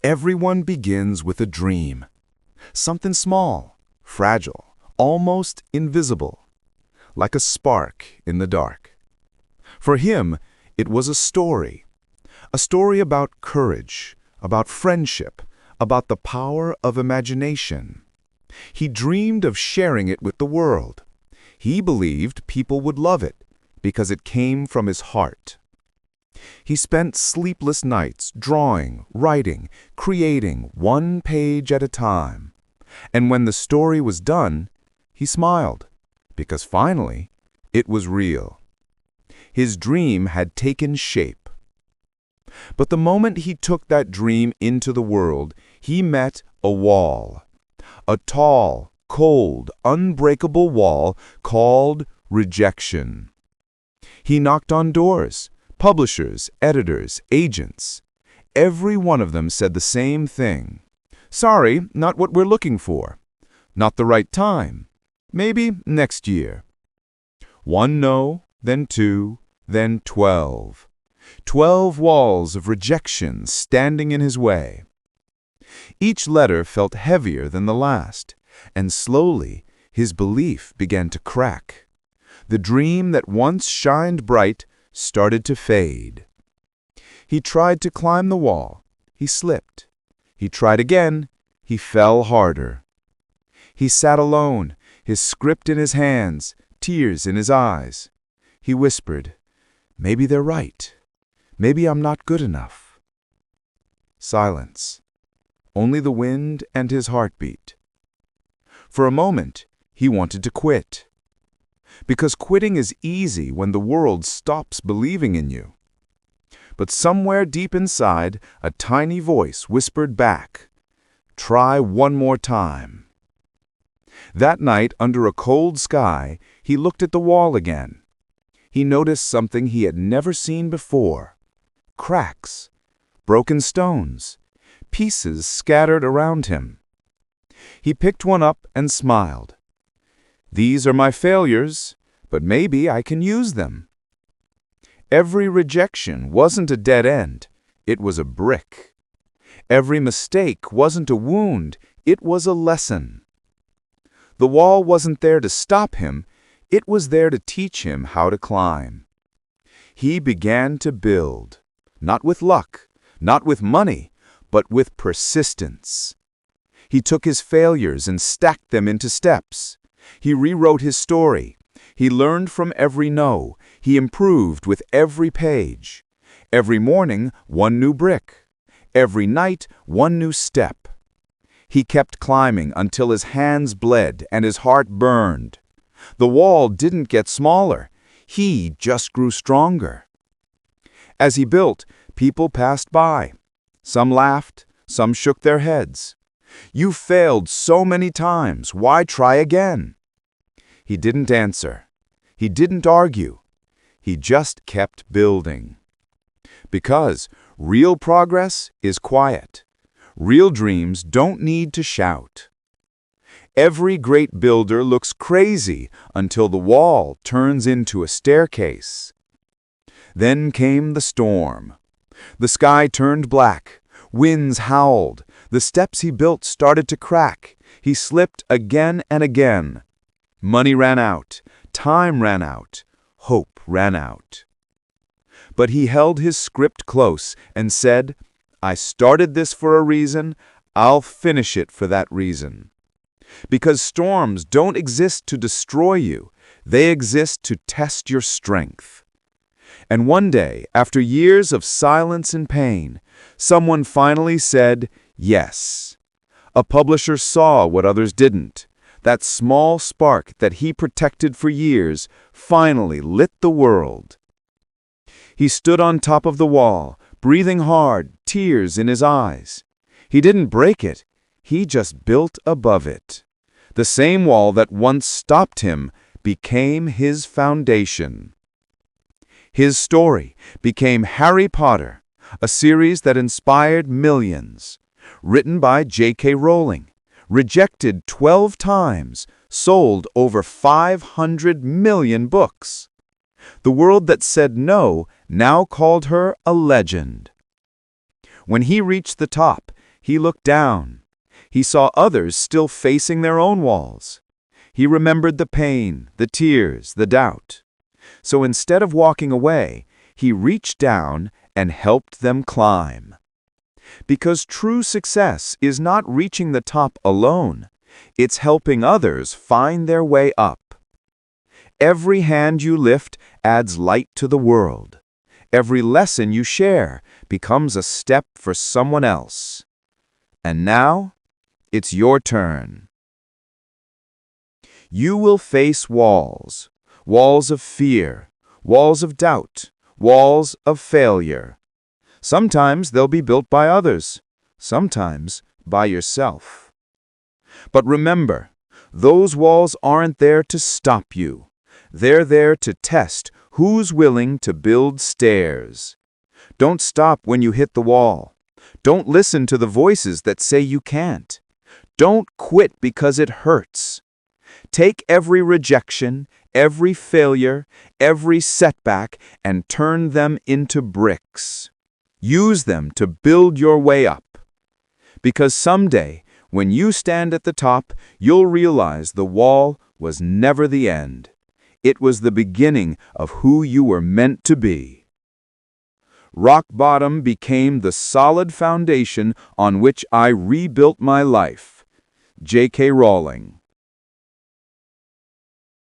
Everyone begins with a dream. Something small, fragile, almost invisible, like a spark in the dark. For him, it was a story about courage, about friendship, about the power of imagination. He dreamed of sharing it with the world. He believed people would love it because it came from his heart. He spent sleepless nights drawing, writing, creating one page at a time. And when the story was done, he smiled, because finally, it was real. His dream had taken shape. But the moment he took that dream into the world, he met a wall. A tall, cold, unbreakable wall called rejection. He knocked on doors. Publishers, editors, agents. Every one of them said the same thing. Sorry, not what we're looking for. Not the right time. Maybe next year. One no, then two, then 12. 12 walls of rejection standing in his way. Each letter felt heavier than the last, and slowly his belief began to crack. The dream that once shined bright started to fade. He tried to climb the wall. He slipped. He tried again. He fell harder. He sat alone, his script in his hands, tears in his eyes. He whispered, "Maybe they're right. Maybe I'm not good enough." Silence. Only the wind and his heartbeat. For a moment, he wanted to quit. Because quitting is easy when the world stops believing in you. But somewhere deep inside, a tiny voice whispered back, "Try one more time." That night, under a cold sky, he looked at the wall again. He noticed something he had never seen before. Cracks, broken stones, pieces scattered around him. He picked one up and smiled. These are my failures, but maybe I can use them. Every rejection wasn't a dead end, it was a brick. Every mistake wasn't a wound, it was a lesson. The wall wasn't there to stop him, it was there to teach him how to climb. He began to build, not with luck, not with money, but with persistence. He took his failures and stacked them into steps. He rewrote his story. He learned from every no. He improved with every page. Every morning, one new brick. Every night, one new step. He kept climbing until his hands bled and his heart burned. The wall didn't get smaller. He just grew stronger. As he built, people passed by. Some laughed, some shook their heads. "You failed so many times. Why try again?" He didn't answer. He didn't argue. He just kept building. Because real progress is quiet. Real dreams don't need to shout. Every great builder looks crazy until the wall turns into a staircase. Then came the storm. The sky turned black. Winds howled. The steps he built started to crack. He slipped again and again. Money ran out. Time ran out. Hope ran out. But he held his script close and said, "I started this for a reason. I'll finish it for that reason." Because storms don't exist to destroy you. They exist to test your strength. And one day, after years of silence and pain, someone finally said, yes. A publisher saw what others didn't. That small spark that he protected for years finally lit the world. He stood on top of the wall, breathing hard, tears in his eyes. He didn't break it. He just built above it. The same wall that once stopped him became his foundation. His story became Harry Potter, a series that inspired millions. Written by J.K. Rowling, rejected 12 times, sold over 500 million books. The world that said no now called her a legend. When he reached the top, He looked down. He saw others still facing their own walls. He remembered the pain, the tears, the doubt. So instead of walking away, he reached down and helped them climb. Because true success is not reaching the top alone. It's helping others find their way up. Every hand you lift adds light to the world. Every lesson you share becomes a step for someone else. And now, it's your turn. You will face walls, walls of fear, walls of doubt, walls of failure. Sometimes they'll be built by others, sometimes by yourself. But remember, those walls aren't there to stop you. They're there to test who's willing to build stairs. Don't stop when you hit the wall. Don't listen to the voices that say you can't. Don't quit because it hurts. Take every rejection, every failure, every setback, and turn them into bricks. Use them to build your way up. Because someday, when you stand at the top, you'll realize the wall was never the end. It was the beginning of who you were meant to be. Rock bottom became the solid foundation on which I rebuilt my life. J.K. Rowling.